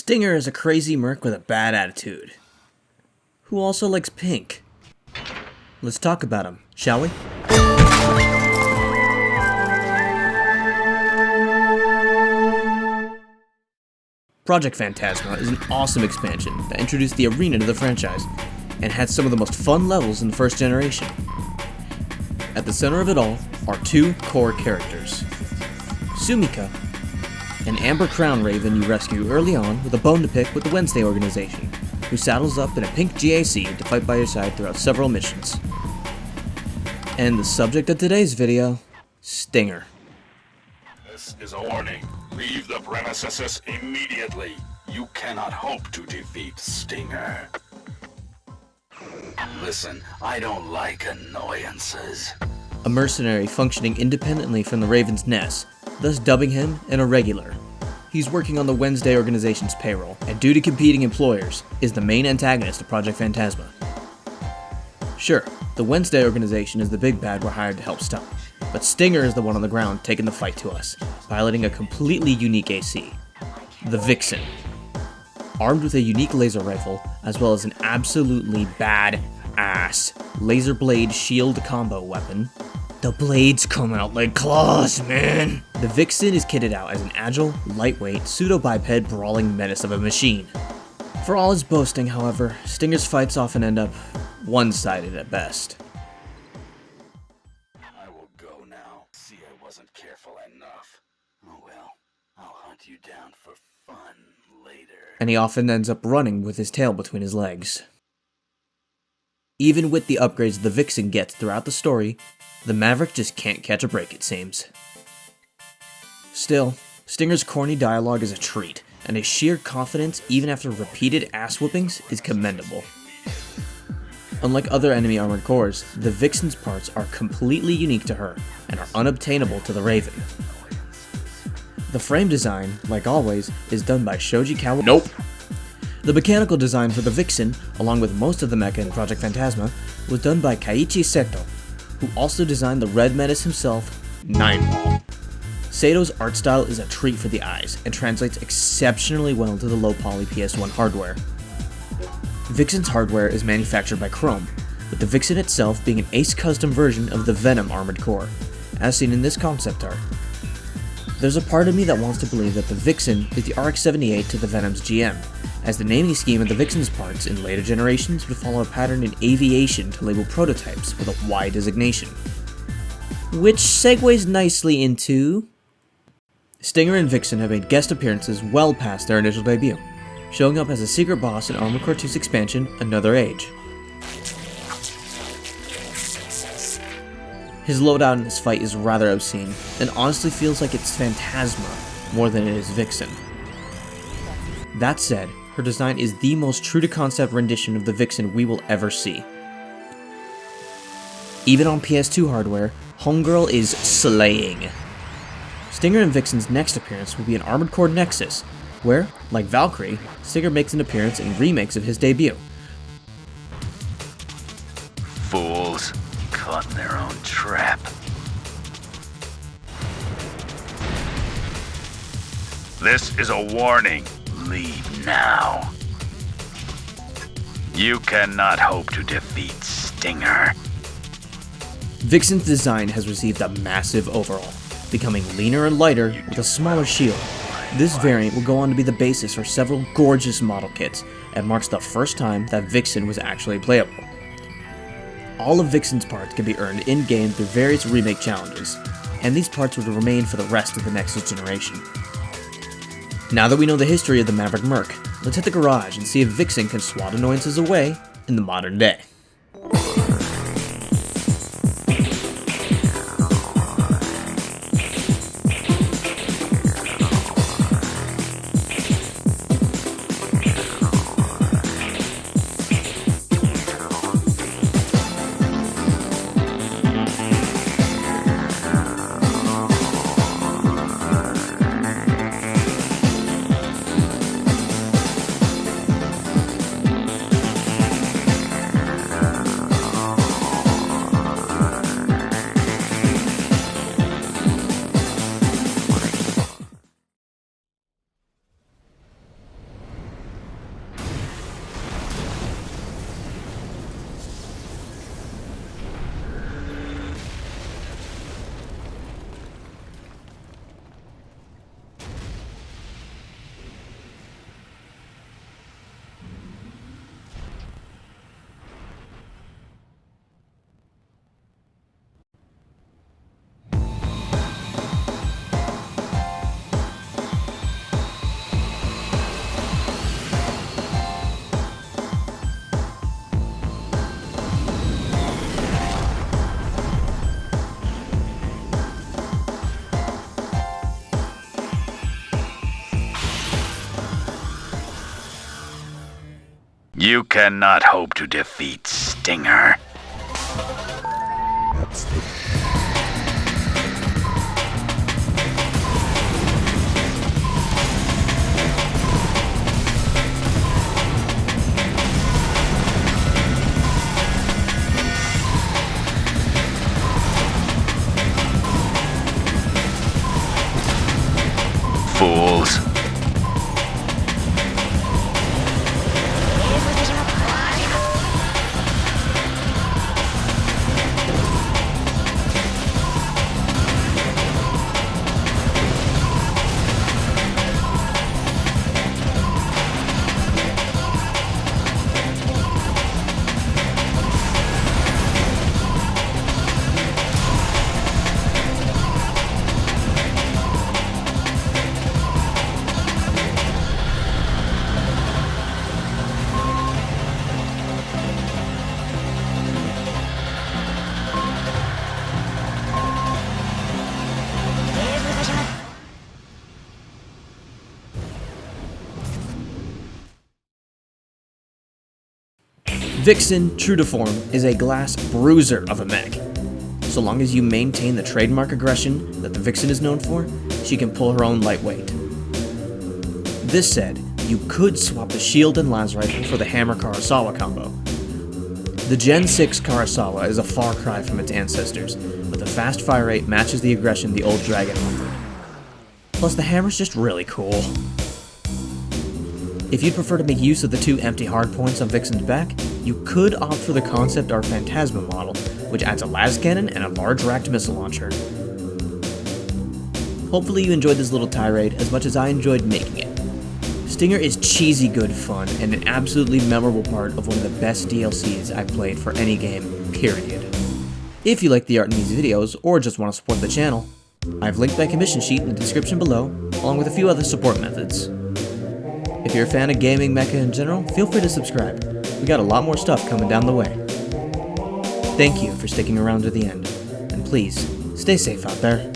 Stinger is a crazy merc with a bad attitude, who also likes pink. Let's talk about him, shall we? Project Phantasma is an awesome expansion that introduced the arena to the franchise, and had some of the most fun levels in the first generation. At the center of it all are two core characters, Sumika, an Amber Crown Raven you rescue early on with a bone to pick with the Wednesday organization, who saddles up in a pink GAC to fight by your side throughout several missions. And the subject of today's video, Stinger. This is a warning. Leave the premises immediately. You cannot hope to defeat Stinger. Listen, I don't like annoyances. A mercenary functioning independently from the Raven's nest, thus dubbing him an Irregular. He's working on the Wednesday organization's payroll, and due to competing employers, is the main antagonist of Project Phantasma. Sure, the Wednesday organization is the big bad we're hired to help stop, but Stinger is the one on the ground taking the fight to us, piloting a completely unique AC, the Vixen. Armed with a unique laser rifle, as well as an absolutely bad-ass laser blade shield combo weapon. The blades come out like claws, man! The Vixen is kitted out as an agile, lightweight, pseudo-biped brawling menace of a machine. For all his boasting, however, Stinger's fights often end up one-sided at best. I will go now. See, I wasn't careful enough. Oh well, I'll hunt you down for fun later. And he often ends up running with his tail between his legs. Even with the upgrades the Vixen gets throughout the story, the Maverick just can't catch a break, it seems. Still, Stinger's corny dialogue is a treat, and his sheer confidence even after repeated ass-whoopings is commendable. Unlike other enemy armored cores, the Vixen's parts are completely unique to her, and are unobtainable to the Raven. The frame design, like always, is done by Shoji Kawa. Nope. The mechanical design for the Vixen, along with most of the mecha in Project Phantasma, was done by Keiichi Seto, who also designed the Red Menace himself, Nineball. Seto's art style is a treat for the eyes, and translates exceptionally well to the low-poly PS1 hardware. Vixen's hardware is manufactured by Chrome, with the Vixen itself being an Ace custom version of the Venom armored core, as seen in this concept art. There's a part of me that wants to believe that the Vixen is the RX-78 to the Venom's GM, as the naming scheme of the Vixen's parts in later generations would follow a pattern in aviation to label prototypes with a Y designation. Which segues nicely into... Stinger and Vixen have made guest appearances well past their initial debut, showing up as a secret boss in Armored Core 2's expansion, Another Age. His loadout in this fight is rather obscene, and honestly feels like it's Phantasma more than it is Vixen. That said, her design is the most true-to-concept rendition of the Vixen we will ever see. Even on PS2 hardware, Homegirl is slaying. Stinger and Vixen's next appearance will be in Armored Core Nexus, where, like Valkyrie, Stinger makes an appearance in remakes of his debut. Fools, caught in their own trap. This is a warning. Leave now. You cannot hope to defeat Stinger. Vixen's design has received a massive overhaul, becoming leaner and lighter with a smaller shield. This variant will go on to be the basis for several gorgeous model kits, and marks the first time that Vixen was actually playable. All of Vixen's parts can be earned in-game through various remake challenges, and these parts would remain for the rest of the Nexus generation. Now that we know the history of the Maverick Merc, let's hit the garage and see if Vixen can swat annoyances away in the modern day. You cannot hope to defeat Stinger. Fools. Vixen, true to form, is a glass bruiser of a mech. So long as you maintain the trademark aggression that the Vixen is known for, she can pull her own lightweight. This said, you could swap the shield and las rifle for the hammer Karasawa combo. The Gen 6 Karasawa is a far cry from its ancestors, but the fast fire rate matches the aggression the old dragon offered. Plus the hammer's just really cool. If you'd prefer to make use of the 2 empty hardpoints on Vixen's back, you could opt for the Concept Art Phantasma model, which adds a las cannon and a large racked missile launcher. Hopefully you enjoyed this little tirade as much as I enjoyed making it. Stinger is cheesy good fun and an absolutely memorable part of one of the best DLCs I've played for any game, period. If you like the art in these videos, or just want to support the channel, I've linked my commission sheet in the description below, along with a few other support methods. If you're a fan of gaming mecha in general, feel free to subscribe. We got a lot more stuff coming down the way. Thank you for sticking around to the end, and please, stay safe out there.